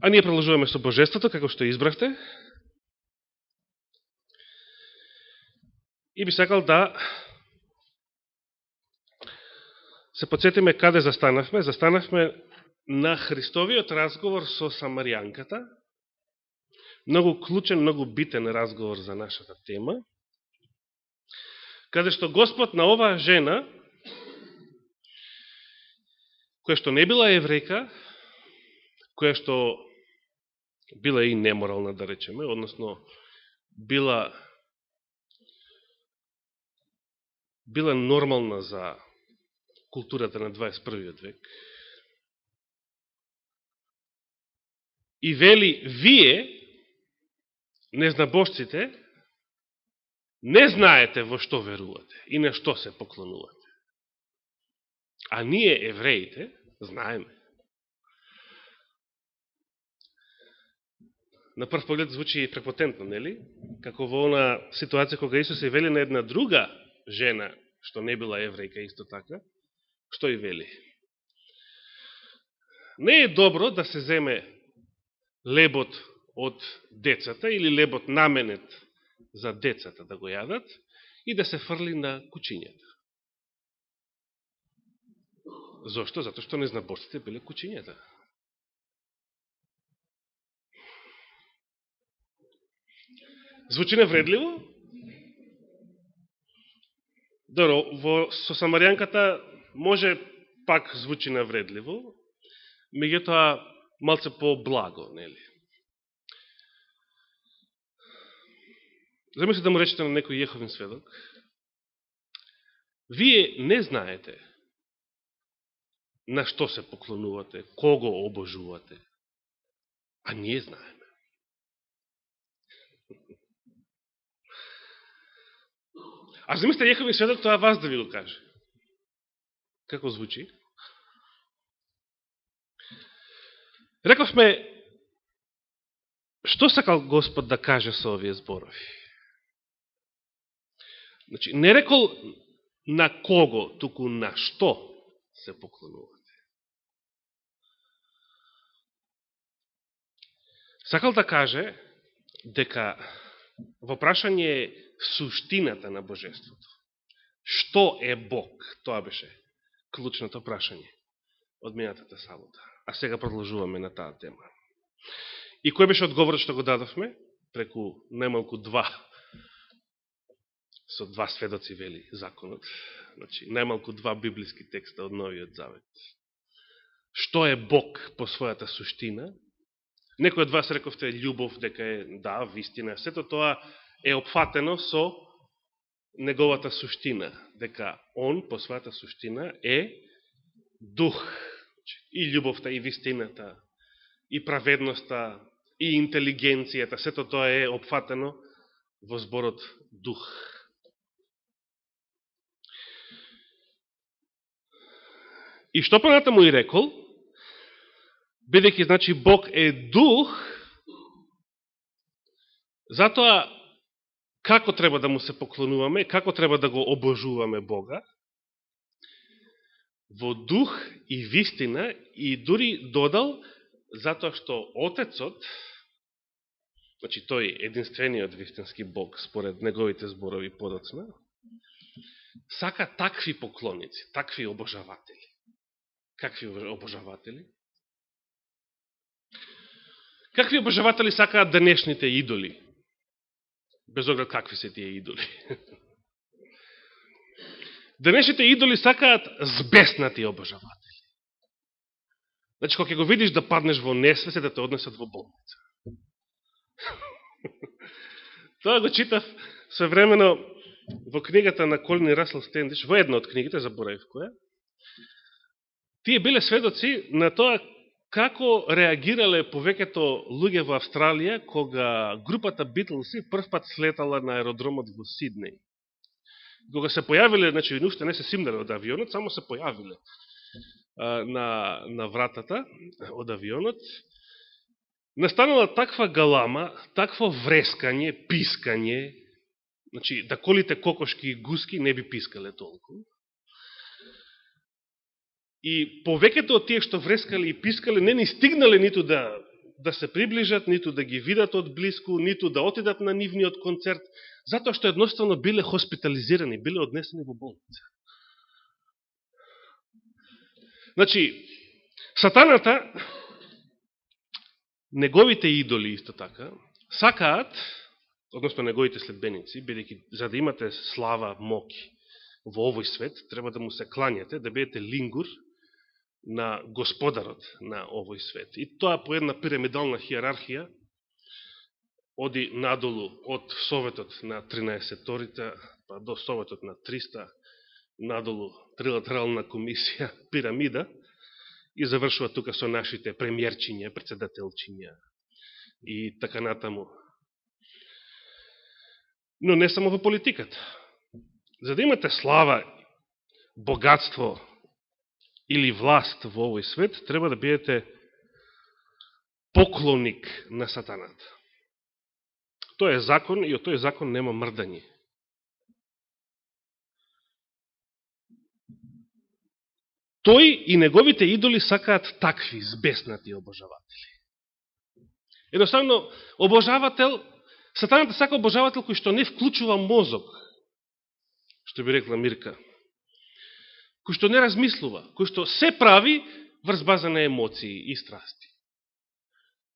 А ние продолжуваме со Божеството, како што избравте. И би сакал да се подсетиме каде застанавме. Застанавме на Христовиот разговор со Самаријанката. Многу клучен, многу битен разговор за нашата тема. Каде што Господ на оваа жена, која што не била еврејка, која што била и неморална, да речеме, односно била нормална за културата на 21. век. И вели, вие, незнабожците, не знаете во што верувате и на што се поклонувате. А ние, евреите, знаеме. На прв поглед звучи препотентно, нели? Како во она ситуација кога Исус се вели на една друга жена, што не била еврејка исто така, што и вели? Не е добро да се земе лебот од децата или лебот наменет за децата да го јадат и да се фрли на кучињата. Зошто? Зато што незнабожците биле кучињата. Звучи невредливо? Добро, со Самаријанката може пак звучи невредливо, меѓутоа малце по-благо, нели? Замисли да му речете на некој Јеховин сведок, вие не знаете на што се поклонувате, кого обожувате, а ние знаеме. А замислите Јеховин сведок тоа вас да ви го каже. Како звучи? Рековме, што сакал Господ да каже со овие зборови? Значи, не рекол на кого, туку на што се поклонувате. Сакал да каже дека во прашање е суштината на Божеството. Што е Бог? Тоа беше клучното прашање од минатата сабота. А сега продолжуваме на таа тема. И кој беше одговорот што го дадовме? Преку најмалку со два сведоци вели законот. Значи, најмалку два библиски текста од Новиот Завет. Што е Бог по својата суштина? Некој од вас рековте љубов, дека е, да, вистина. Сето тоа е опфатено со неговата суштина. Дека он, по својата суштина, е дух. И љубовта, и вистината, и праведноста, и интелигенцијата. Сето тоа е опфатено во зборот дух. И што понатаму и рекол, бидејќи, значи, Бог е дух, затоа како треба да му се поклонуваме, како треба да го обожуваме Бога, во дух и вистина, и дури додал, затоа што Отецот, значи тој единствениот вистински Бог, според неговите зборови подоцна, сака такви поклоници, такви обожаватели. Какви обожаватели? Какви обожаватели сакаат денешните идоли? Без оглед какви се тие идоли. Денешните идоли сакаат збеснати обожаватели. Значи, кога ќе го видиш да паднеш во несвест, да те однесат во болница. Тоа го читав современо во книгата на Колин и Расел Стендиш, во една од книгите, заборавив која. Тие биле сведоци на тоа како реагирале повеќето луѓе во Австралија кога групата Битлси првпат слетала на аеродромот во Сиднеј. Кога се појавиле, значи уште не се симнале од авионот, само се појавиле на вратата од авионот, настанала таква галама, такво врескање, пискање, значи да колите кокошки и гуски не би пискале толку. И повеќето од тие што врескале и пискале не ни стигнале ниту да да се приближат, ниту да ги видат од блиску, ниту да отидат на нивниот концерт, затоа што едноставно биле хоспитализирани, биле однесени во болница. Значи, сатаната, неговите идоли исто така, сакаат, односно неговите следбеници, бидејќи за да имате слава, моки во овој свет, треба да му се кланяте, да бидете лингур на господарот на овој свет. И тоа по една пирамидална хиерархија оди надолу од Советот на 13-торите, па до Советот на 300, надолу трилатерална комисија, пирамида, и завршува тука со нашите премиерчиња, председателчиња и така натаму. Но не само во политиката. За да имате слава, богатство или власт во овој свет, треба да бидете поклоник на сатаната. Тој е закон и од тој закон нема мрдање. Тој и неговите идоли сакаат такви збеснати обожаватели. Едноставно, обожавател, сатаната сака обожавател кој што не вклучува мозок, што би рекла Мирка, кој што не размислува, кој што се прави врз база на емоции и страсти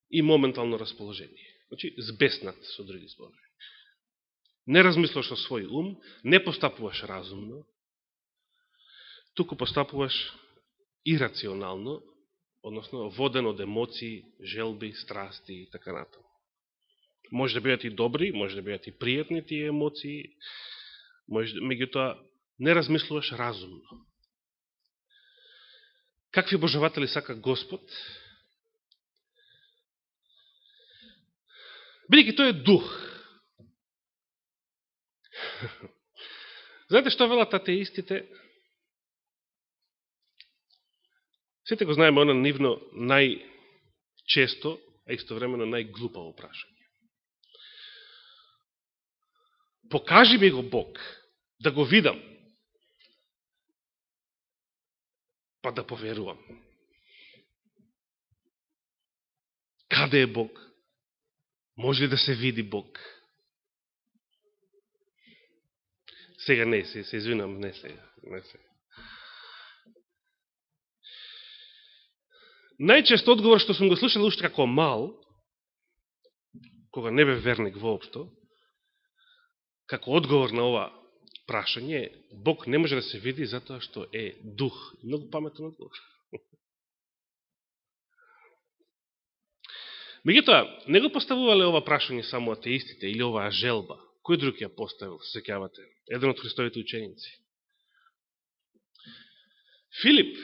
и моментално расположение. Значи, збеснат, со други зборови. Не размислуваш со свој ум, не постапуваш разумно, туку постапуваш ирационално, односно воден од емоции, желби, страсти и така натаму. Може да бидат и добри, може да бидат и пријатни тие емоции, меѓутоа не размислуваш разумно. Какви обожаватели сака Господ? Бидејќи тој е дух. Знаете што велат атеистите? Сите го знаеме оно нивно најчесто, а истовремено најглупаво прашање. Покажи ми го Бог, да го видам, па да поверувам. Каде е Бог? Може ли да се види Бог? Сега не, се извинам, не сега. Најчесто одговор што сум го слушал уште како мал, кога не бев верник воопшто, како одговор на ова прашање, Бог не може да се види затоа што е дух. Многу паметен одговор. Меѓутоа, не го поставувале ова прашање само атеистите или оваа желба. Кој друг ја поставил, се сеќавате? Еден од Христовите ученици. Филип.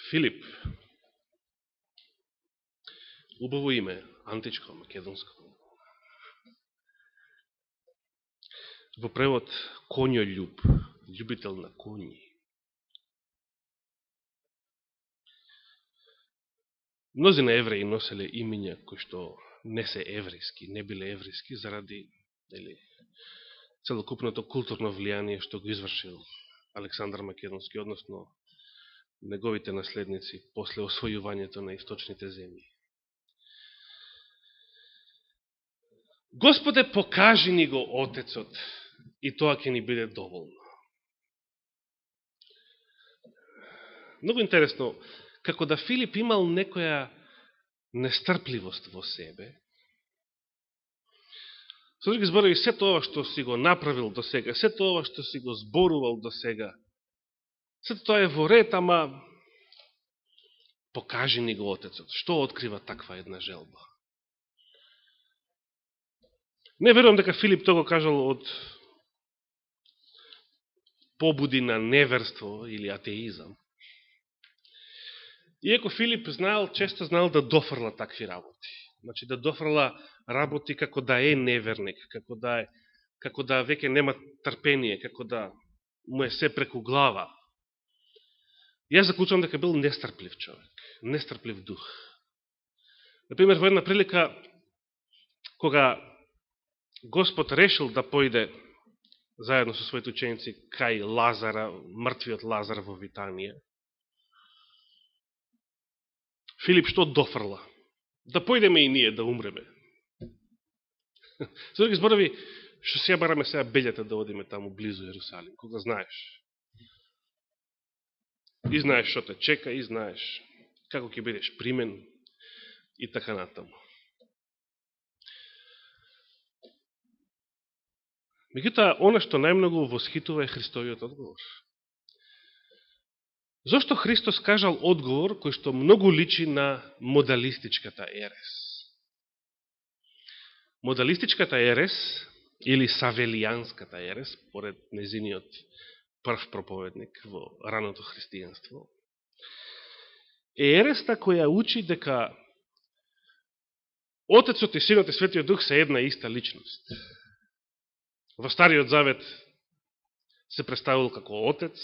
Филип. Убаво име, античко, македонско. Во превод конјољуб, љубител на коњи. Мнозина евреи носеле имиња кои што не се еврејски, не биле еврејски, заради целокупното културно влијание што го извршил Александар Македонски, односно неговите наследници после освојувањето на источните земји. Господе, покажи ни го Отецот и тоа ќе ни биде доволно. Многу интересно, како да Филип имал некоја нестрпливост во себе. Со други зборови, се тоа што си го направил до сега, се тоа што си го зборувал до сега, се тоа е во ред, ама покажи ни го Отецот. Што открива таква една желба? Не верувам дека Филип тоа го кажал од побуди на неверство или атеизам. Иако Филип често знаел да дофрла такви работи. Значи да дофрла работи како да е неверник, како да веќе нема трпение, како да му е се преку глава. Јас заклучувам дека бил нестрплив човек, нестрплив дух. Например, во една прилика, кога Господ решил да појде заедно со своите ученици кај Лазара, мртвиот Лазар во Витанија. Филип што дофрла? Да појдеме и ние да умреме. Со други зборови, што сега бараме сега белјата да одиме таму близу Јерусалим, кога знаеш. И знаеш што те чека, и знаеш како ќе бидеш примен и така натаму. Меѓутоа, она што најмногу восхитува е Христовиот одговор. Зошто Христос кажал одговор кој што многу личи на модалистичката ерес? Модалистичката ерес, или савелијанската ерес, поред незиниот прв проповедник во раното христијанство, е ереста која учи дека Отецот и Синот и Светиот Дух се една иста личност. Во Стариот Завет се представил како Отец,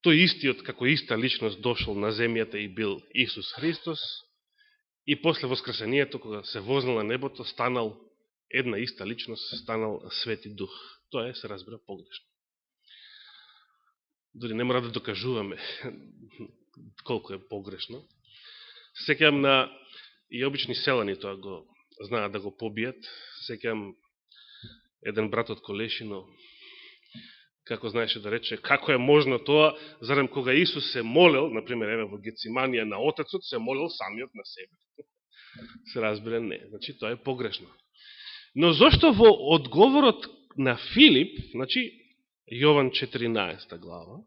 тој истиот како иста личност дошол на земјата и бил Исус Христос, и после воскресението, кога се вознал на небото, станал една иста личност, станал Свети Дух. Тоа се разбира погрешно. Дори не мора да докажуваме колку е погрешно. Сеќавам на и обични селани тоа го знаат да го побијат. Сеќавам еден брат од Колешино, како знаеше да рече, како е можно тоа, зарем кога Исус се молел, например, еве во Гециманија на Отецот, се молел самиот на себе. Се разбира, не. Значи, тоа е погрешно. Но зошто во одговорот на Филип, значи, Јован 14 глава,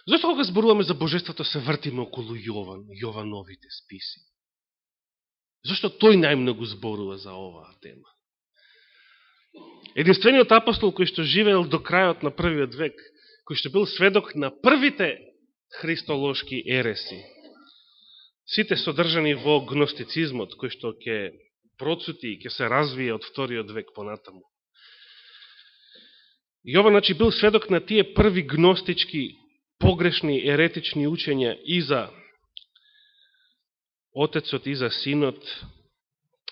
зашто кога зборуваме за божеството се вртиме околу Јован, Јовановите списи? Зашто тој најмногу зборува за оваа тема? Единствениот апостол кој што живеел до крајот на првиот век, кој што бил сведок на првите христолошки ереси, сите содржани во гностицизмот, кој што ќе процути и ќе се развие од вториот век понатаму. Јован, значи, бил сведок на тие први гностички, погрешни, еретични учења и за Отецот, и за Синот,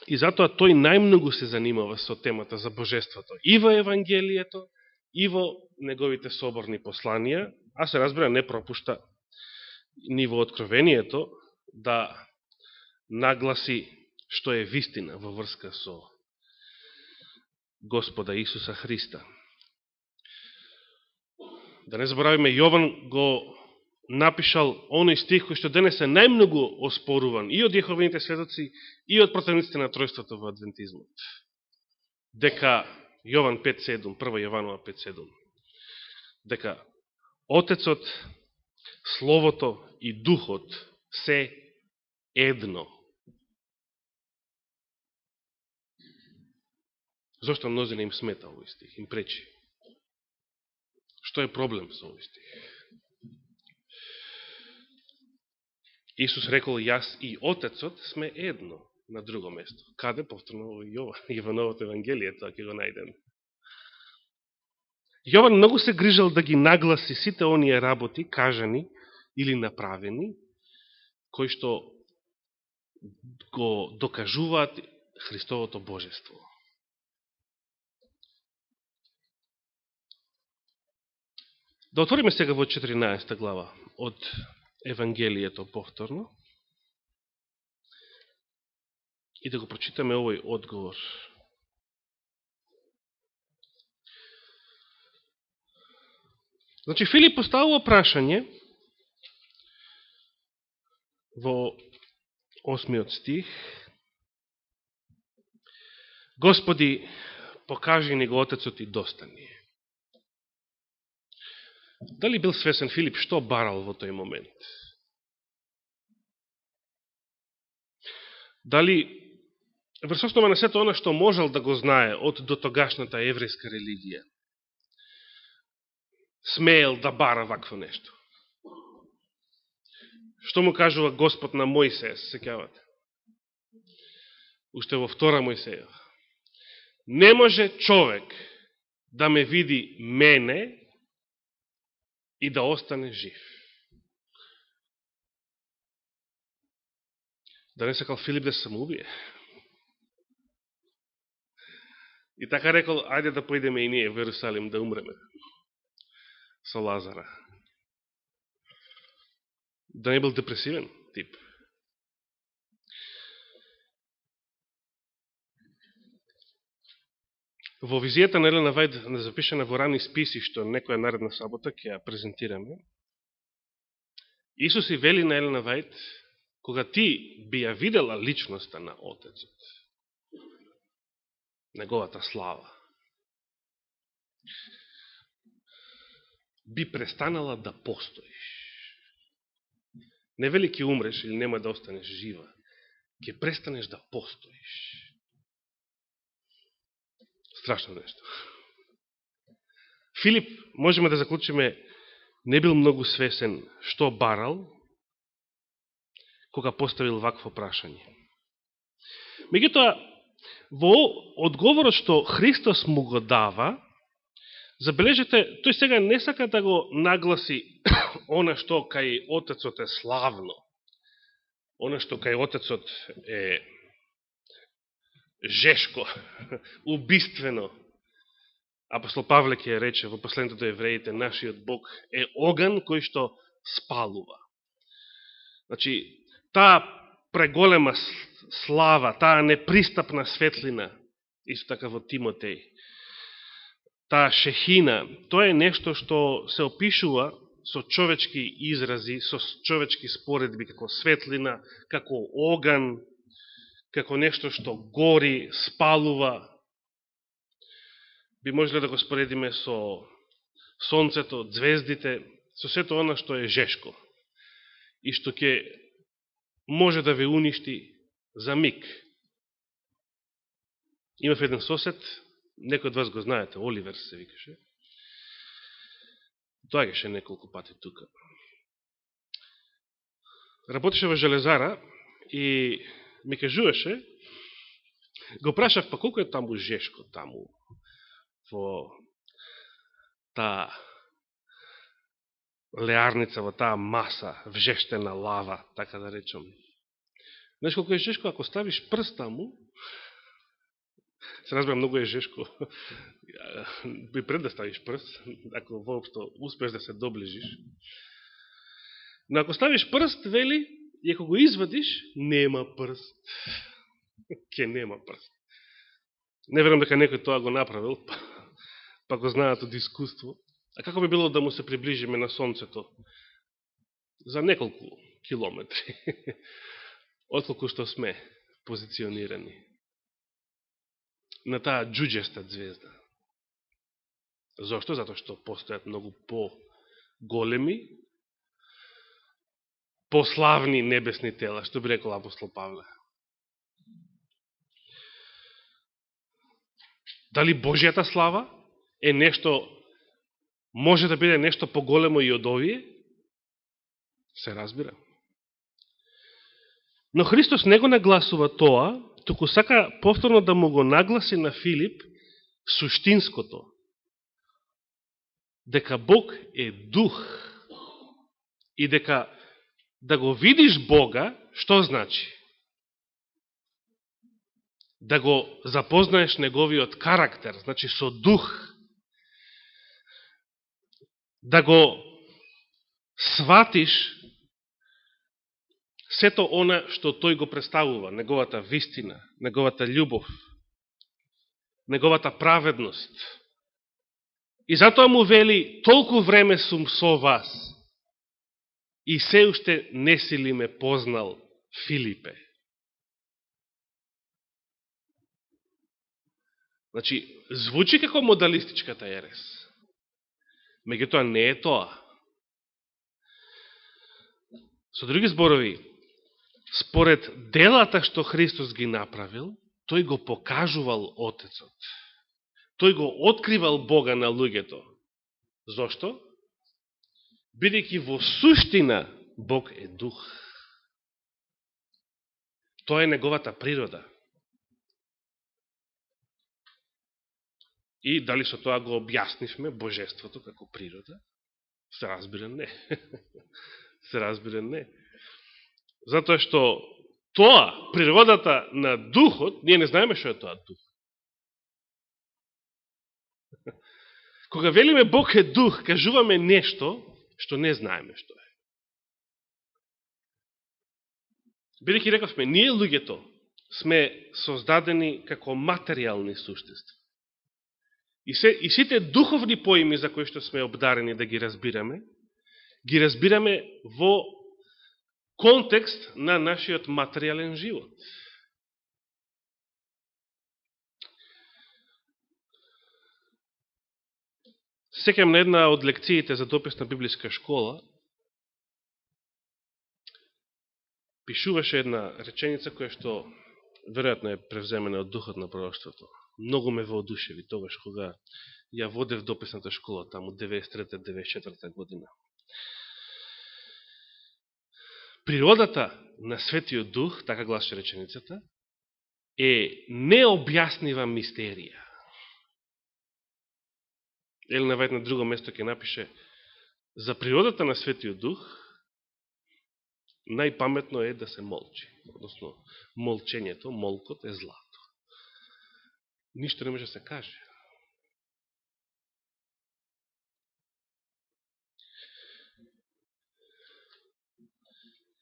и затоа тој најмногу се занимава со темата за божеството и во Евангелието, и во неговите соборни посланија, а се разбира не пропушта ни во Откровението да нагласи што е вистина во врска со Господа Исуса Христа. Да не заборавиме, Јован го напишал оној стих кој што денес е најмногу оспоруван и од Јеховините сведоци и од противниците на тројството во адвентизмот. Дека Јован 5.7, 1 Јованова 5.7, дека Отецот, Словото и Духот се едно. Зошто мнозина им смета овој стих, им пречи? Што е проблем со овој стих? Исус рекол, јас и Отецот сме едно, на друго место. Каде? Повторно во Јовановото Евангелие, тоа ќе го најдеме. Јован многу се грижал да ги нагласи сите оние работи, кажани или направени, кои што го докажуваат Христовото божество. Да отвориме сега во 14 глава од Евангелието повторно и да го прочитаме овој одговор. Значи, Филип поставува прашање во 8 стих. Господи, покажи ни го Отецот и доста ни е. Дали бил свесен Филип што барал во тој момент? Дали врз основа на сето она што можел да го знае од дотогашната еврејска религија, смеел да бара вакво нешто? Што му кажува Господ на Мојсеја, се сеќавате? Уште во 2 Мојсеја. Не може човек да ме види мене и да остане жив. Да не сакал Филип да се самоубие? И така рекол, ајде да поидеме и ние во Иерусалим да умреме со Лазара. Да не бил депресивен тип. Во визијата на Елена Вајд, запишена во рани списи, што некоја наредна сабота ќе ја презентираме, Исус и вели на Елена Вајд, кога ти би ја видела личноста на Отецот, неговата слава, би престанала да постоиш. Не вели ќе умреш или нема да останеш жива, ќе престанеш да постоиш. Страшно нешто. Филип, можеме да заклучиме, не бил многу свесен што барал, кога поставил вакво прашање. Меѓутоа, во одговорот што Христос му го дава, забележете, тој сега не сака да го нагласи она што кај Отецот е славно, она што кај Отецот е жешко, убиствено. Апостол Павле ќе рече во посланието до евреите, нашиот Бог е оган кој што спалува. Значи, таа преголема слава, таа непристапна светлина, исто така во Тимотеј, таа шехина, тоа е нешто што се опишува со човечки изрази, со човечки споредби, како светлина, како оган, како нешто што гори, спалува. Би можеле да го споредиме со сонцето, звездите, со сето она што е жешко и што ќе може да ве уништи за миг. Имав еден сосед, некој од вас го знаете, Оливер се викаше. Доаѓаше неколку пати тука. Работеше во железара и ми кажуваше, го прашав, па колко е таму жешко, таму, во таа леарница, во таа маса, вжештена лава, така да речем. Знаеш колко е жешко, ако ставиш прст таму, се разбира, многу е жешко, би пред да ставиш прст, ако воопшто успеш да се доближиш. Но ако ставиш прст, вели, и ако го извадиш, нема прст. Ке нема прст. Не верам дека некој тоа го направил, па го знаат од искуство. А како би било да му се приближиме на Сонцето за неколку километри, отколку што сме позиционирани на таа џуџеста звезда? Зошто? Зато што постојат многу по-големи, пославни небесни тела, што би рекол апостол Павле. Дали Божијата слава е нешто, може да биде нешто поголемо и од овие? Се разбира. Но Христос не го нагласува тоа, туку сака повторно да му го нагласи на Филип суштинското. Дека Бог е дух и дека да го видиш Бога, што значи? Да го запознаеш неговиот карактер, значи со дух. Да го сватиш сето она што тој го представува, неговата вистина, неговата љубов, неговата праведност. И затоа му вели, толку време сум со вас и се уште не си ли ме познал, Филипе. Значи, звучи како модалистичката ерес. Меѓутоа не е тоа. Со други зборови, според делата што Христос ги направил, тој го покажувал Отецот. Тој го откривал Бога на луѓето. Зошто? Бидејќи во суштина Бог е дух. Тоа е неговата природа. И дали со тоа го објаснивме божеството како природа? Се разбира не. Се разбира не. Затоа што тоа, природата на духот, ние не знаеме што е тоа дух. Кога велиме Бог е дух, кажуваме нешто што не знаеме што е. Бидејќи рековме, ние луѓето сме создадени како материјални суштества. И сите духовни поими за кои што сме обдарени да ги разбираме во контекст на нашиот материјален живот. Сеќам на една од лекциите за дописна библиска школа, пишуваше една реченица која што веројатно е превземена од духот на пророштвото. Многу ме воодушеви тогаш кога ја водев дописната школа таму 93-94 година. Природата на Светиот Дух, така гласеше реченицата, е необјаснива мистерија. Елена Вајд на друго место ќе напише, за природата на Светиот Дух најпаметно е да се молчи. Односно, молчењето, молкот е злато. Ништо не може да се каже.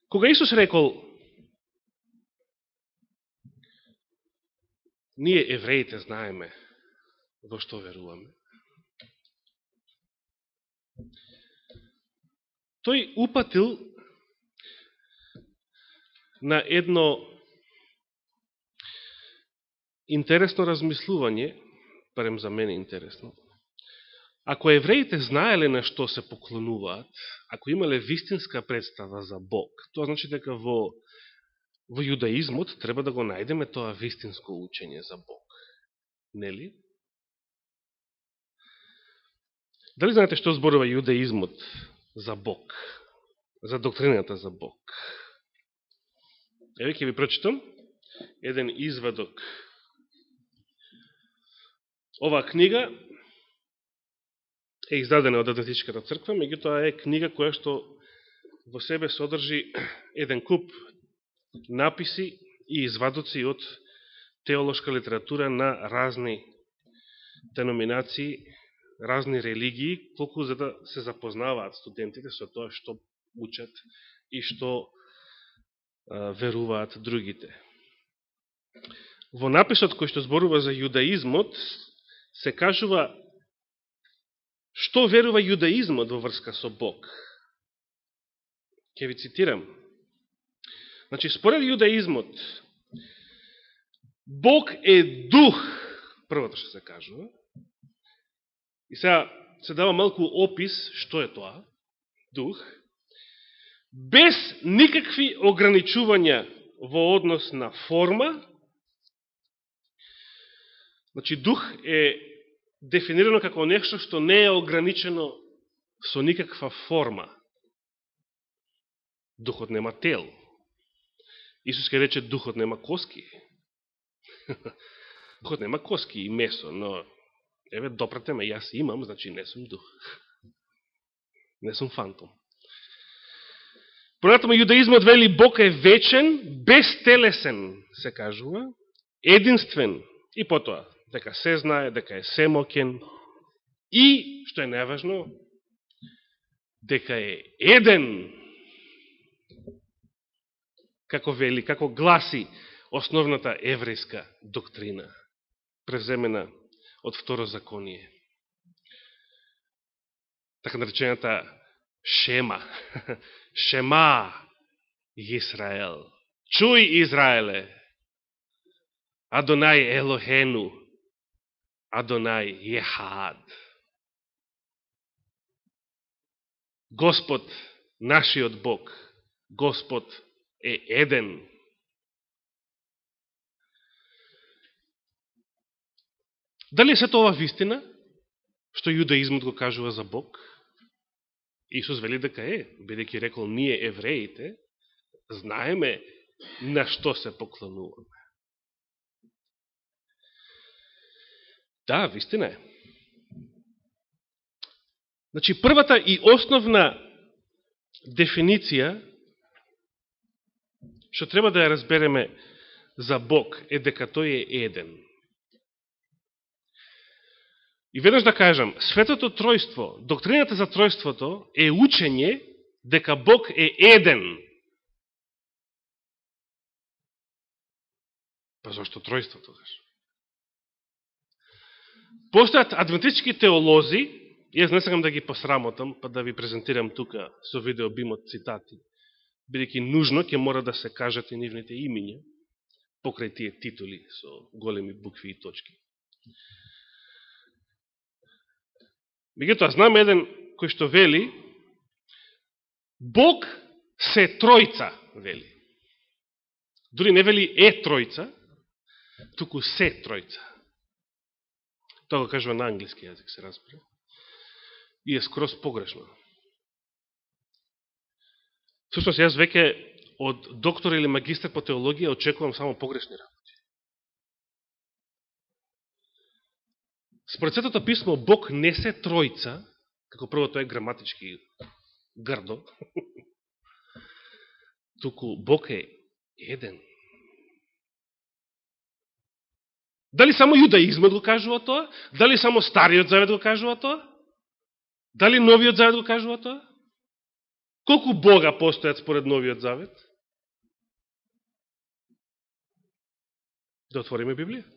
Кога Исус рекол, ние евреите знаеме во што веруваме, тој упатил на едно интересно размислување, барем за мене интересно. Ако евреите знаеле на што се поклонуваат, ако имале вистинска представа за Бог, тоа значи дека во јудаизмот треба да го најдеме тоа вистинско учење за Бог. Нели? Дали знаете што зборува јудаизмот за Бог? За доктрината за Бог? Еве ќе ви прочитам еден извадок. Оваа книга е издадена од Адвентистичката црква, меѓутоа е книга која што во себе содржи еден куп написи и извадоци од теолошка литература на разни деноминации, разни религии, колку за да се запознаваат студентите со тоа што учат и што веруваат другите. Во написот кој што зборува за јудаизмот, се кажува што верува јудаизмот во врска со Бог. Ке ви цитирам. Значи, според јудаизмот, Бог е дух, првото што се кажува. И сега се дава малку опис што е тоа, дух, без никакви ограничувања во однос на форма. Значи, дух е дефинирано како нешто што не е ограничено со никаква форма. Духот нема тел. Исус ке рече, духот нема коски. Духот нема коски и месо, но еве, допрате ме, јас имам, значи не сум дух. Не сум фантом. Понатаму јудаизмот вели Бог е вечен, безтелесен, се кажува, единствен и потоа дека се знае, дека е семоќен и, што е најважно, дека е еден, како вели, како гласи основната еврејска доктрина, превземена од Второзаконие. Така наречената Шема. Шема Израел. Чуј, Израеле. Адонај Елохену. Адонај Ехад. Господ, нашиот Бог, Господ е еден. Дали е се тоа вистина, што јудаизмот го кажува за Бог? Исус вели дека е, бидејќи рекол, ние евреите знаеме на што се поклонуваме. Да, вистина е. Значи, првата и основна дефиниција што треба да ја разбереме за Бог е дека тој е еден. И веднаш да кажам, светото тројство, доктрината за тројството е учење дека Бог е еден. Па зашто тројство тогаш? Постојат адвентистички теолози, јас не сакам да ги посрамотам, па да ви презентирам тука со видеобимот цитати, бидејќи нужно ќе мора да се кажат и нивните имиња, покрај тие титули со големи букви и точки. Меѓутоа, знам еден кој што вели, Бог се тројца, вели. Дури не вели е тројца, туку се тројца. Тоа го кажува на англиски јазик, се разбира. И е скроз погрешно. Всушност, јас веќе од доктор или магистар по теологија очекувам само погрешни работи. Според Светото писмо, Бог не се тројца, како прво тоа е граматички грдо, туку Бог е еден. Дали само јудаизмот го кажува тоа? Дали само Стариот Завет го кажува тоа? Дали Новиот Завет го кажува тоа? Колку Бога постојат според Новиот Завет? Да отвориме Библија.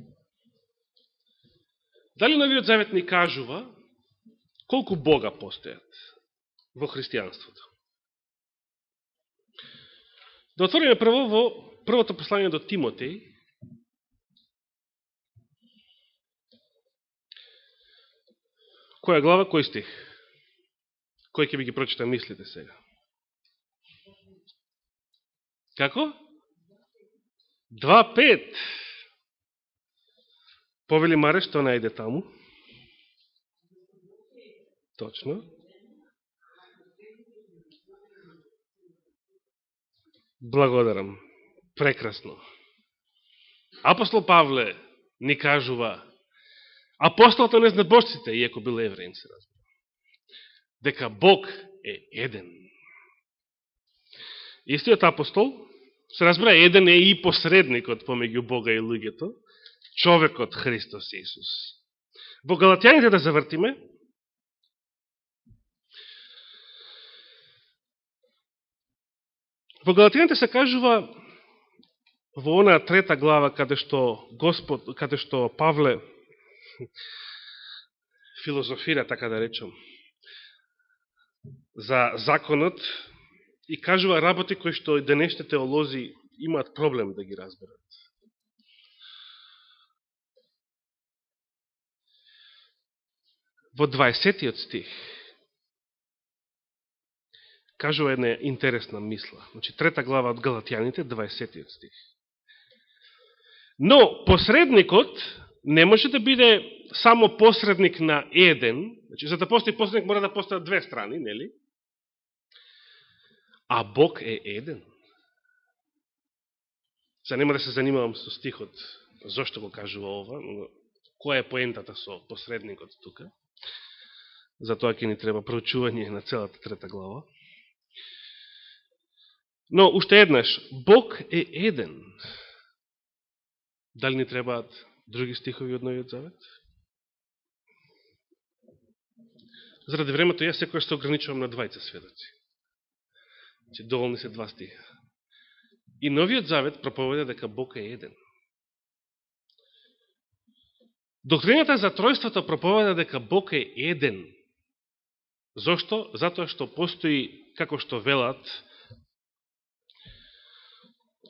Дали Новиот Завет ни кажува колку Бога постојат во христијанството? Да отвориме прво во првото послание до Тимотеј, која глава, кој стих? Кој ќе би ги прочита мислите сега? Како? 2.5. Повели Маре, што најде таму? Точно. Благодарам. Прекрасно. Апостол Павле ни кажува, апостолот на незнабожците, иако бил евреин, се разбира, дека Бог е еден. Истиот апостол, се разбира, еден е и посредникот помеѓу Бога и луѓето, човекот Христос Исус. Во Галатјаните да завртиме, во Галатјаните се кажува во онаа 3 глава каде што Павле филозофира, така да речем, за законот и кажува работи кои што денешните теолози имаат проблем да ги разберат. Во 20-тиот стих кажува една интересна мисла. Значи, 3 глава од Галатјаните, 20-тиот стих. Но посредникот не може да биде само посредник на еден, значи, за да постои посредник мора да постојат две страни, нели? А Бог е еден. Сега нема да се занимавам со стихот, зошто го кажува ова, но која е поентата со посредникот тука? Затоа ќе ни треба проучување на целата 3 глава. Но, уште еднаш, Бог е еден. Дали ни требаат други стихови од Новиот Завет? Заради времето, јас секојаш се ограничувам на 20 сведоци. Значи, доволни се 2 стиха. И Новиот Завет проповеда дека Бог е еден. Доктрината за тројството проповеда дека Бог е еден. Зошто? Затоа што постои, како што велат,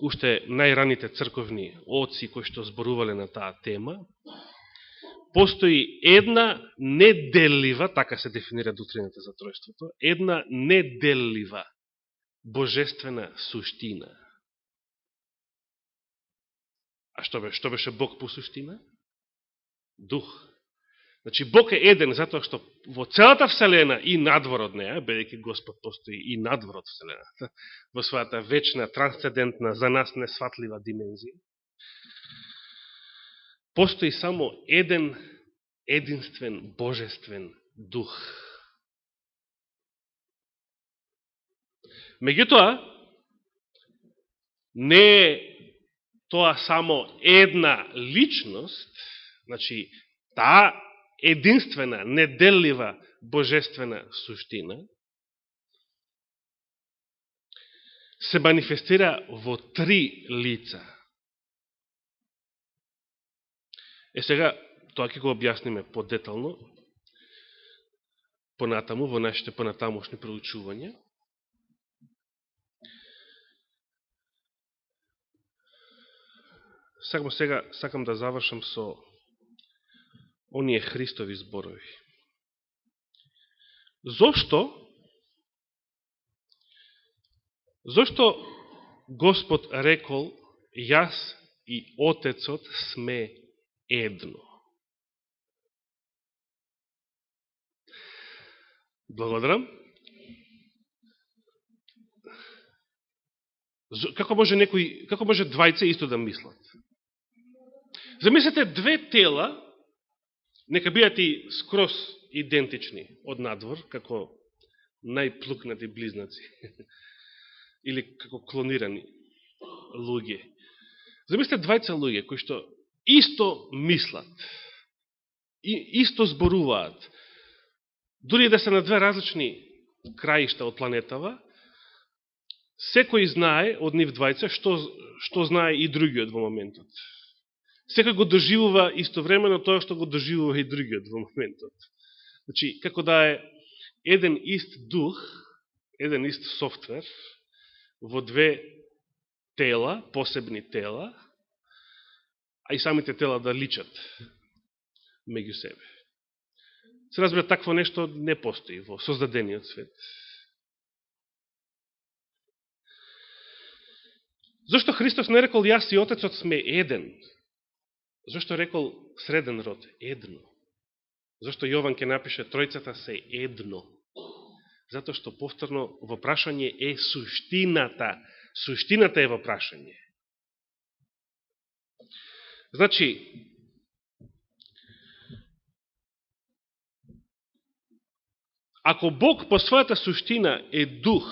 уште најраните црковни отци кои што зборувале на таа тема, постои една неделлива, така се дефинира доктрината за тројството, една неделлива божествена суштина. А што беше Бог по суштина? Дух. Значи, Бог е еден затоа што во целата Вселена и надвор од неја, бидејќи Господ постои и надвор од Вселената, во својата вечна, трансцендентна, за нас несватлива димензија, постои само еден, единствен, божествен дух. Меѓутоа, не е тоа само една личност, значи, таа единствена, неделлива божествена суштина се манифестира во три лица. Сега, тоа ќе го објасниме подетално, понатаму, во нашите понатамошни проучувања. Сакам да завршам со оние Христови зборови. Зошто Господ рекол, јас и Отецот сме едно? Благодарам. Како може двајца исто да мислат? Замислете две тела, нека бидат и скроз идентични од надвор, како најплукнати близнаци, или како клонирани луѓе. Замислете двајца луѓе, кои што исто мислат, исто зборуваат, дури да се на две различни краишта од планетава, секој знае од нив двајца што знае и другиот во моментот. Секој го доживува истовремено тоа што го доживува и другиот во моментот. Значи, како да е еден ист дух, еден ист софтвер во две тела, посебни тела, а и самите тела да личат меѓу себе. Се разбира, такво нешто не постои во создадениот свет. Зошто Христос не рекол јас и Отецот сме еден? Зошто рекол среден род? Едно. Зошто Јован ќе напише тројцата се едно? Зато што повторно во прашање е суштината. Суштината е во прашање. Значи, ако Бог по својата суштина е дух,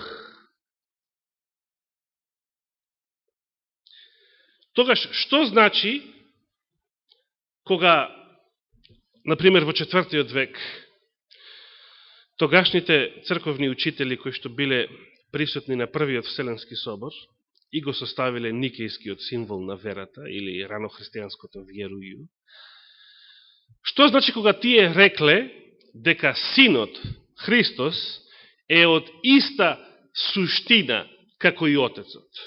тогаш што значи кога, например, во 4. век, тогашните црковни учители кои што биле присутни на првиот Вселенски собор и го составиле никејскиот символ на верата или ранохристијанското верују, што значи кога тие рекле дека Синот Христос е од иста суштина како и Отецот?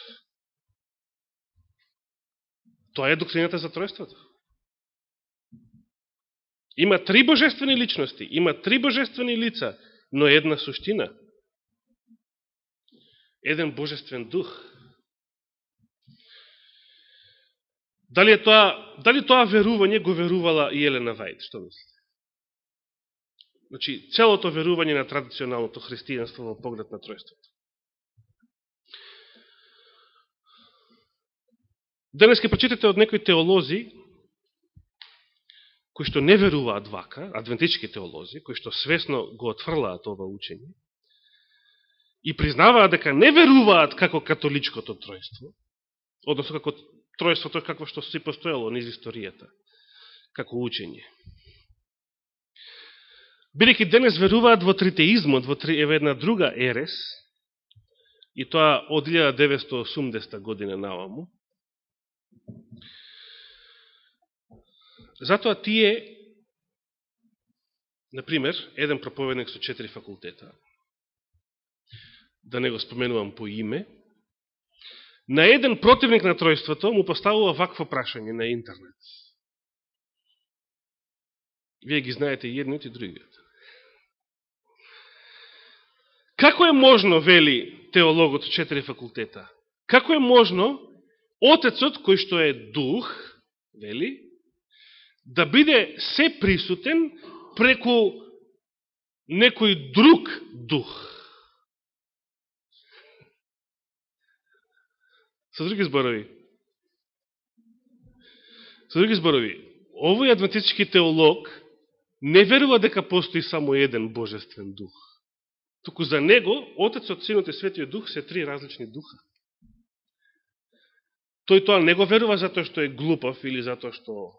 Тоа е доктрината за тројството. Има три божествени личности, има три божествени лица, но една суштина. Еден божествен дух. Дали тоа верување го верувала и Елена Вајд? Што мислите? Значи, целото верување на традиционалното христијанство во поглед на тројството. Денес ке прочитате од некои теолози, кои што не веруваат вака, адвентички теолози, кои што свесно го отфрлаат ова учење, и признаваат дека не веруваат како католичкото тројство, односно како тројството какво што си постоело низ историјата, како учење. Бидејќи денес веруваат во тритеизмот, во една друга ерес, и тоа од 1980 година нааму, затоа тие, например, еден проповедник со 4 факултета, да не го споменувам по име, на еден противник на тројството му поставува вакво прашање на интернет. Вие ги знаете и едниот и другиот. Како е можно, вели теологот со 4 факултета, како е можно Отецот, кој што е дух, вели, да биде се присутен преку некој друг дух? Со други зборови, овој адвентистички теолог не верува дека постои само еден божествен дух. Туку за него Отецот, Синот и Светиот Дух се три различни духа. Тој тоа не го верува затоа што е глупав или затоа што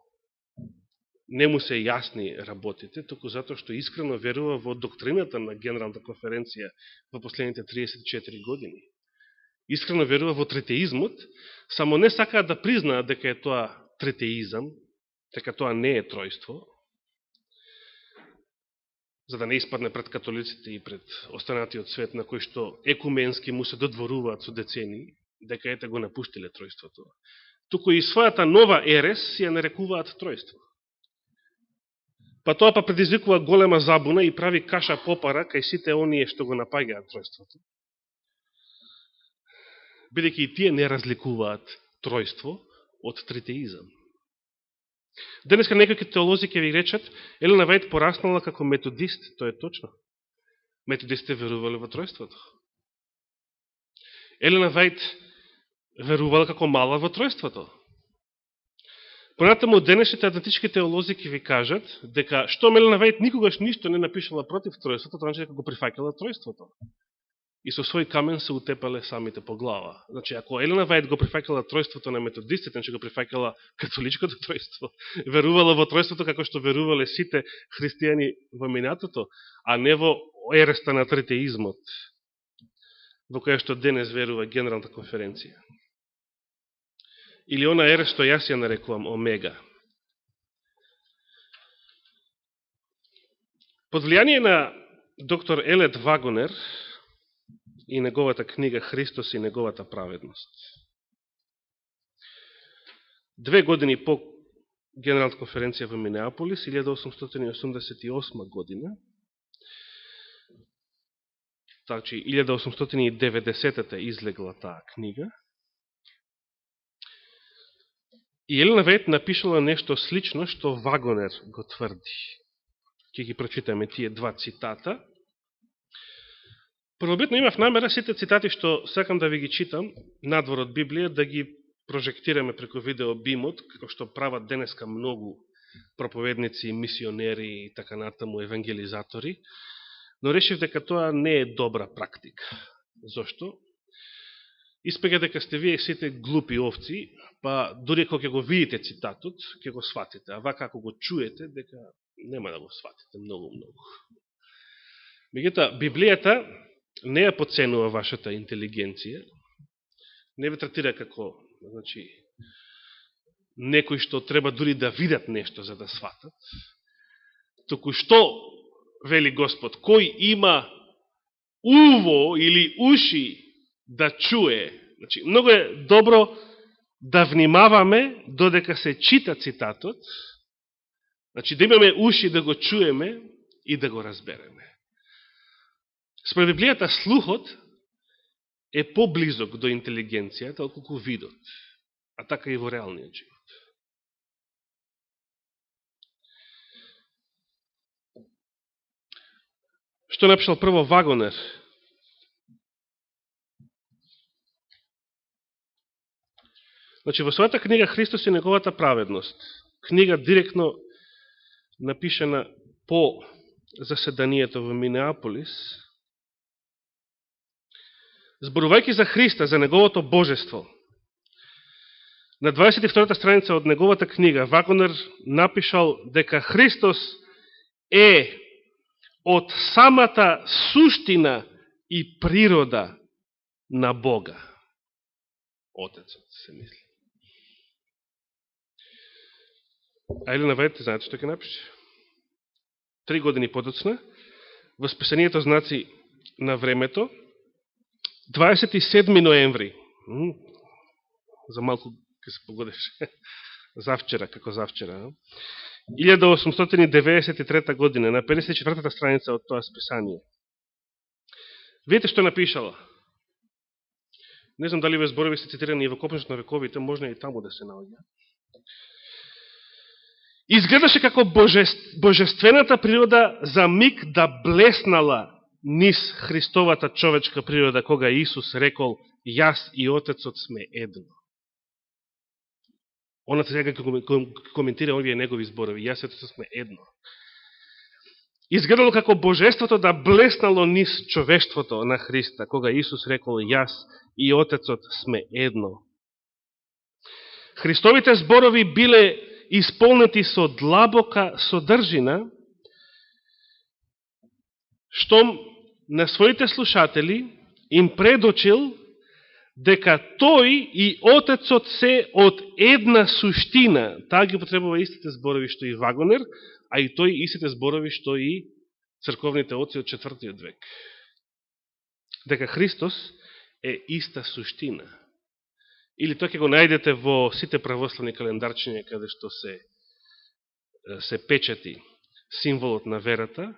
не му се јасни работите, току затоа што искрено верува во доктрината на Генералната конференција во последните 34 години. Искрено верува во третеизмот, само не сакаат да признаат дека е тоа третеизам, дека тоа не е тројство, за да не испадне пред католиците и пред останатиот свет на кој што екуменски му се додворуваат со децени, дека ете го напуштиле тројството. Туку и својата нова ерес си ја нарекуваат тројство. Па тоа па предизвикува голема забуна и прави каша попара кај сите оние што го напаѓаат тројството. Бидејќи и тие не разликуваат тројство од третеизам. Денеска некои теолози ќе ви речат, Елена Вајд пораснала како методист, тоа е точно. Методистите верувале во тројството. Елена Вајд верувала како мала во тројството. Понатаму денешните адвентички теолози ќе ви кажат дека што Елена Вајд никогаш ништо не напишала против тројството, тоа значи дека го прифаќала тројството. И со свој камен се утепале самите по глава. Значи, ако Елена Вајд го прифаќала тројството на методистите, значи го прифаќала католичкото тројство, верувала во тројството како што верувале сите христијани во минатото, а не во ереста на третеизмот, во која што денес верува Генералната конференција. Или она ерес што јас ја нарекувам Омега. Под влијание на доктор Елет Вагонер и неговата книга Христос и неговата праведност. 2 години по Генералната конференција во Минеаполис, 1888 година, значи 1890-та излегла таа книга, и Елена Вајд напишала нешто слично што Вагонер го тврди. Ќе ги прочитаме тие два цитата. Првобитно имав намера сите цитати што сакам да ви ги читам надвор од Библија да ги прожектираме преку видеобимот, како што прават денеска многу проповедници, мисионери и така натаму евангелизатори, но решив дека тоа не е добра практика. Зошто? Испега дека сте вие сите глупи овци, па дури кога ќе го видите цитатот, ќе го сватите, а вака ако го чуете, дека нема да го сватите многу. Меѓутоа, Библијата не ја подценува вашата интелигенција, не ве третира како, значи, некои што треба дури да видат нешто за да сватат. Току што, вели Господ, кој има уво или уши да чуе. Значи, многу е добро да внимаваме додека се чита цитатот, значи да имаме уши да го чуеме и да го разбереме. Според Библијата слухот е поблизок до интелигенцијата отколку видот, а така и во реалниот живот. Што напишал прво Вагонер? Значи, во својата книга Христос и неговата праведност, книга директно напишена по заседанието во Минеаполис, зборувајќи за Христа, за неговото божество, на 22-та страница од неговата книга, Вагонер напишал дека Христос е од самата суштина и природа на Бога. Отецот, се мисли. А Елена Вајд, знаете што ќе напише? 3 години подоцна, во списанието Знаци на времето, 27 ноември, за малку ќе се погодиш, завчера, како завчера, 1893 година, на 54-та страница од тоа списание. Видите што напишала? Не знам дали ве зборови се цитирани и во Копнешот на вековите, можно и таму да се наоѓа. Изгледаше како божествената природа за миг да блеснала низ Христовата човечка природа, кога Исус рекол, јас и Отецот сме едно. Оната сега коментира овие негови зборови, јас и Отецот сме едно. Изгледало како божеството да блеснало низ човештвото на Христа, кога Исус рекол, јас и Отецот сме едно. Христовите зборови биле исполнети со длабока содржина, што на своите слушатели им предочил дека тој и Отецот се од една суштина. Таа ги потребува истите зборови што и Вагонер, а и тој истите зборови што и црковните оци од 4. век. Дека Христос е иста суштина. Или тоа ќе го најдете во сите православни календарчиња каде што се печати символот на верата.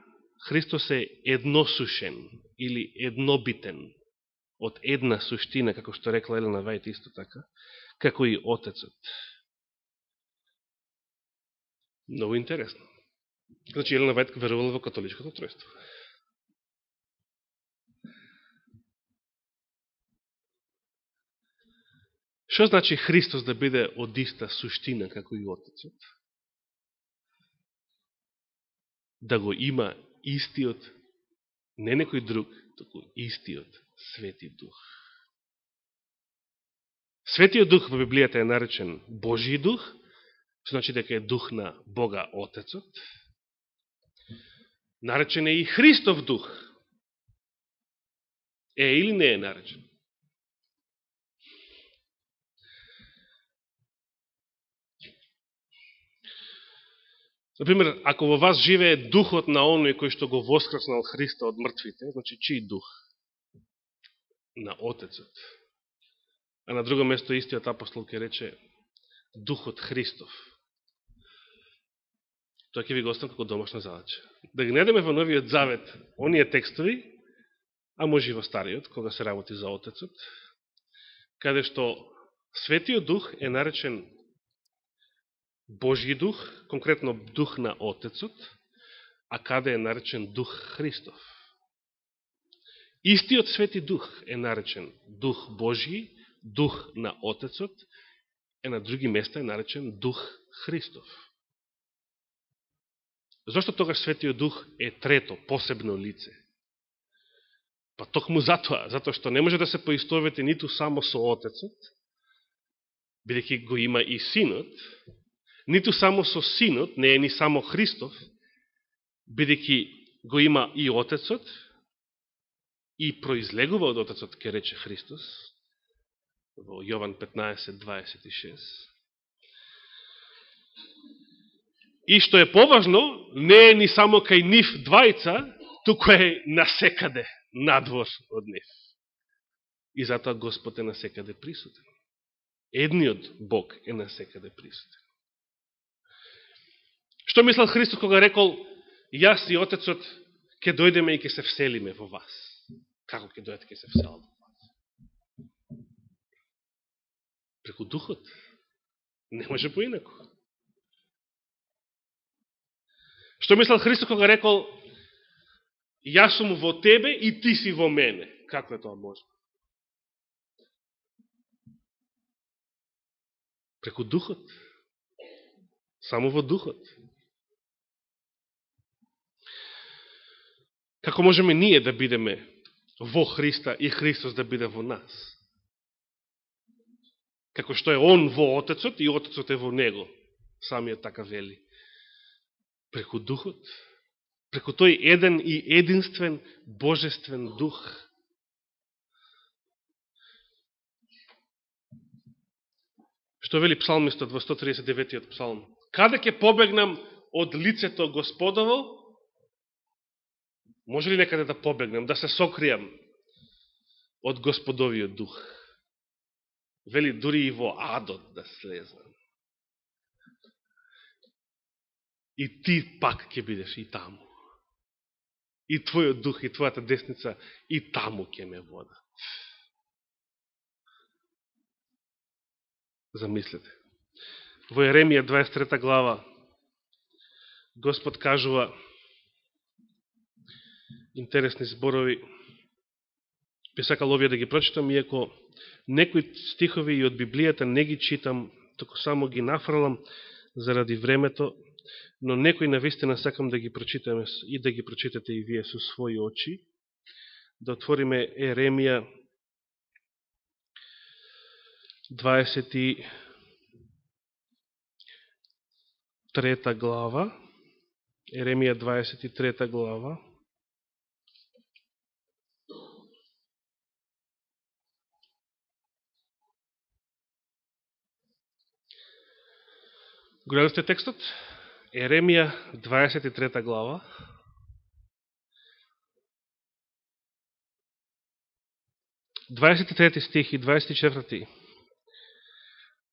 Христос е едносушен или еднобитен, од една суштина, како што рекла Елена Вајт исто така, како и Отецот. Много интересно. Значи, Елена Вајт верувала во католичкото тројство. Што значи Христос да биде од иста суштина како и Отецот? Да го има истиот, не некој друг, току истиот Свети Дух. Светиот Дух во Библијата е наречен Божи Дух, што значи дека е Дух на Бога Отецот. Наречен е и Христов Дух. Е или не е наречен? Например, ако во вас живее духот на оној кој што го воскреснал Христа од мртвите, значи чиј дух? На Отецот. А на друго место истиот апостол ќе рече Духот Христов. Тоа ќе ви го оставам како домашна задача. Да ги најдеме во Новиот Завет оние текстови, а може и во Стариот, кога се работи за Отецот, каде што Светиот Дух е наречен Божји Дух, конкретно Дух на Отецот, а каде е наречен Дух Христов. Истиот Свети Дух е наречен Дух Божји, Дух на Отецот, на други места е наречен Дух Христов. Зошто тогаш Светиот Дух е трето, посебно лице? Па токму затоа што не може да се поистовети ниту само со Отецот, бидејќи го има и Синот, ниту само со Синот, не е ни само Христов, бидејќи го има и Отецот, и произлегува од Отецот, ке рече Христос, во Јован 15:26. И што е поважно, не е ни само кај нив двајца, туку е насекаде, надвор од нив. И затоа Господ е насекаде присутен. Едниот Бог е насекаде присутен. Што мислел Христос кога рекол, јас и Отецот ќе дојдеме и ќе се вселиме во вас? Како ќе дојдете ќе се вселат во вас? Преку Духот. Не може поинаку. Што мислел Христос кога рекол, јас сум во тебе и ти си во мене? Како е тоа можно? Преку Духот. Само во Духот. Како можеме ние да бидеме во Христа и Христос да биде во нас? Како што е Он во Отецот и Отецот е во Него. Самиот така вели. Преку Духот. Преку тој еден и единствен Божествен Дух. Што вели псалмистот во 139-тиот псалм? Каде ќе побегнам од лицето Господово? Може ли некаде да побегнам, да се сокријам од Господовиот Дух? Вели дури и во адот да слезнам. И ти пак ќе бидеш и таму. И твојот дух, и твојата десница, и таму ќе ме водат. Замислете. Во Еремија 23 глава Господ кажува интересни зборови. Би сакал овие да ги прочитам, иако некои стихови и од Библијата не ги читам, току само ги нафрлам заради времето, но некои навистина сакам да ги прочитаме и да ги прочитате и вие со своји очи. Да отвориме Еремија 23 23 глава. Еремија 23 глава. Гледали сте текстот? Еремија 23 глава. Дваесет и трети стих и 24.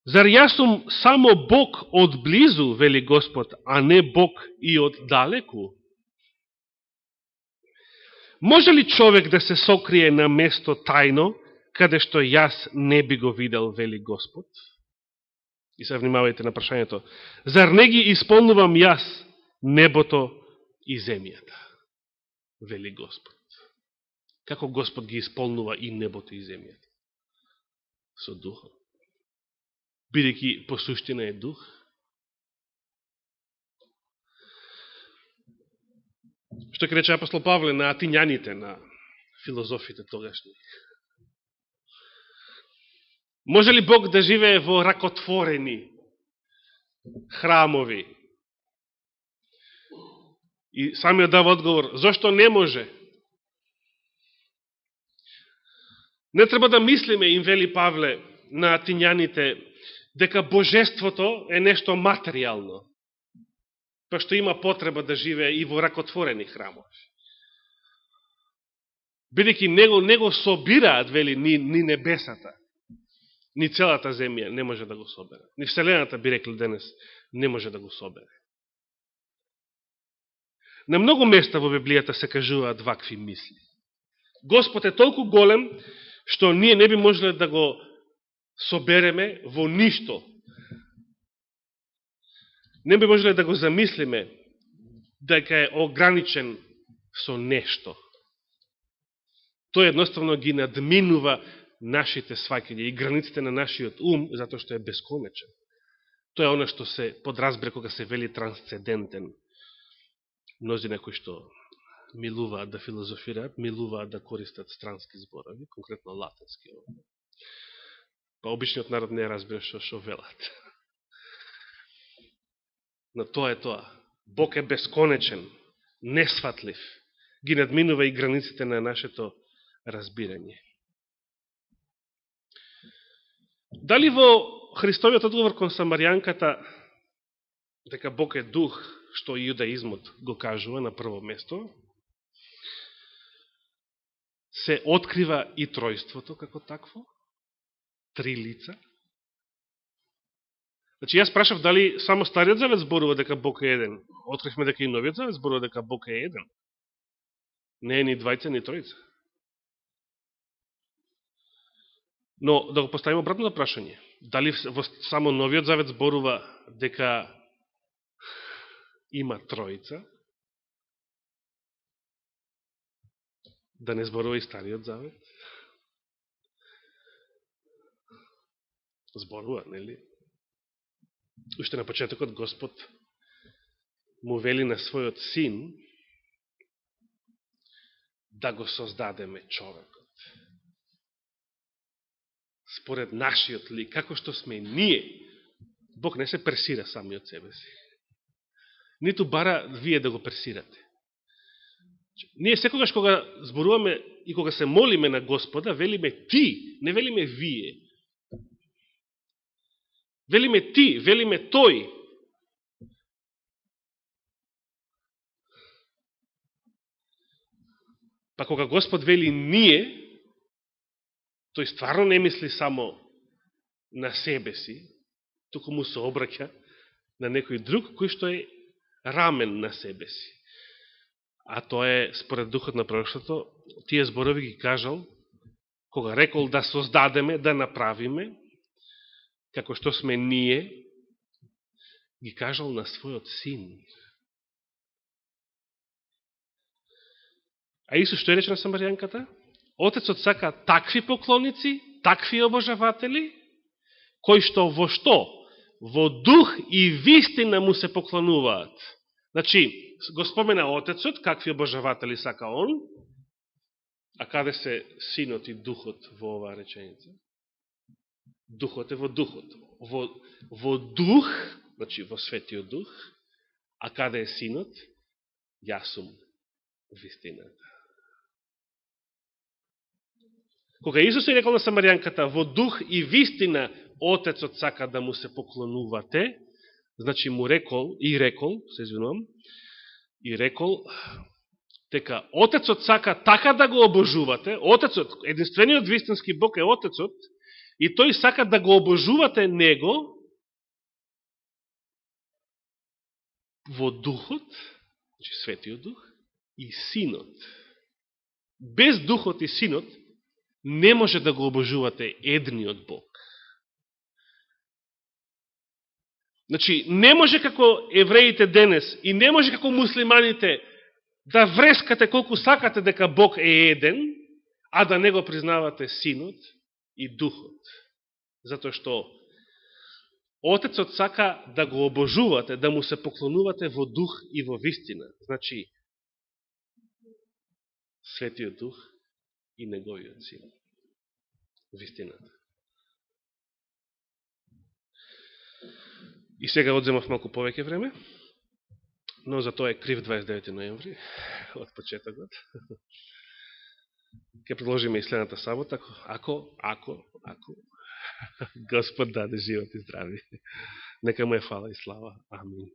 Зар јас сум само Бог од близу, вели Господ, а не Бог и од далеку? Може ли човек да се сокрие на место тајно, каде што јас не би го видел, вели Господ? И се внимавајте на прашањето. Зар не ги исполнувам јас небото и земјата, вели Господ? Како Господ ги исполнува и небото и земјата? Со духот. Бидејќи по суштина е дух. Што ќе рече апостол Павле на атињаните, на филозофите тогашни? Може ли Бог да живее во ракотворени храмови? И самиот дава одговор, зошто не може? Не треба да мислиме, им вели Павле на атињаните, дека божеството е нешто материјално, па што има потреба да живее и во ракотворени храмови. Бидејќи не го собираат, вели, ни небесата, ни целата земја не може да го собере. Ни Вселената, би рекли денес, не може да го собере. На многу места во Библијата се кажуваат вакви мисли. Господ е толку голем, што ние не би можеле да го собереме во ништо. Не би можеле да го замислиме дека е ограничен со нешто. Тој едноставно ги надминува нашите сваќања и границите на нашиот ум, затоа што е бесконечен. Тоа е оно што се подразбира кога се вели трансцендентен. Мнозина кои што милуваат да филозофираат, милуваат да користат странски зборови, конкретно латински. Па обичниот народ не разбира што велат. Но тоа е тоа. Бог е бесконечен, несватлив, ги надминува и границите на нашето разбирање. Дали во Христовиот одговор кон Самаријанката дека Бог е дух, што и јудаизмот го кажува на прво место, се открива и тројството како такво? Три лица? Значи, јас прашав дали само Стариот Завет зборува дека Бог е еден. Откривме дека и Новиот Завет зборува дека Бог е еден. Не е ни двајца, ни тројца. Но да го поставим обратното прашање. Дали само Новиот Завет зборува дека има тројца? Да не зборува и Стариот Завет? Зборува, нели? Уште на почетокот Господ му вели на својот син да го создадеме човекот. Според нашиот лик, како што сме ние, Бог не се пресира сами од себе си. Ниту бара вие да го пресирате. Ние секогаш кога зборуваме и кога се молиме на Господа, велиме ти, не велиме вие. Велиме ти, велиме тој. Па кога Господ вели ние, тој стварно не мисли само на себе си, туку му се обраќа на некој друг кој што е рамен на себе си. А тоа е, според духот на пророштвото, тие зборови ги кажал, кога рекол да создадеме, да направиме, како што сме ние, ги кажал на својот син. А Исус што рече на Самаријанката? Отецот сака такви поклоници, такви обожаватели, кои што? Во дух и вистина му се поклонуваат. Значи, го спомена Отецот, какви обожаватели сака он, а каде се Синот и Духот во оваа реченица? Духот е во Духот. Во Дух, значи во Светиот Дух, А каде е Синот? Јас сум вистината. Кога Исус е рекол на самарјанката, во дух и вистина Отецот сака да му се поклонувате, значи му рекол, дека Отецот сака така да го обожувате, Отецот, единствениот вистински Бог е Отецот, и тој сака да го обожувате Него во Духот, значи Светиот Дух, и Синот. Без Духот и Синот не може да го обожувате едниот Бог. Значи, не може како евреите денес и не може како муслиманите да врескате колку сакате дека Бог е еден, а да не го признавате Синот и Духот. Затоа што Отецот сака да го обожувате, да му се поклонувате во дух и во вистина. Значи, Светиот Дух и Неговиот Син. Вистината. И сега одземав малку повеќе време, но за тоа е крив 29 ноември, од почетокот. Ке продолжиме и следната сабота, ако Господ даде живот и здрави. Нека му е фала и слава. Амин.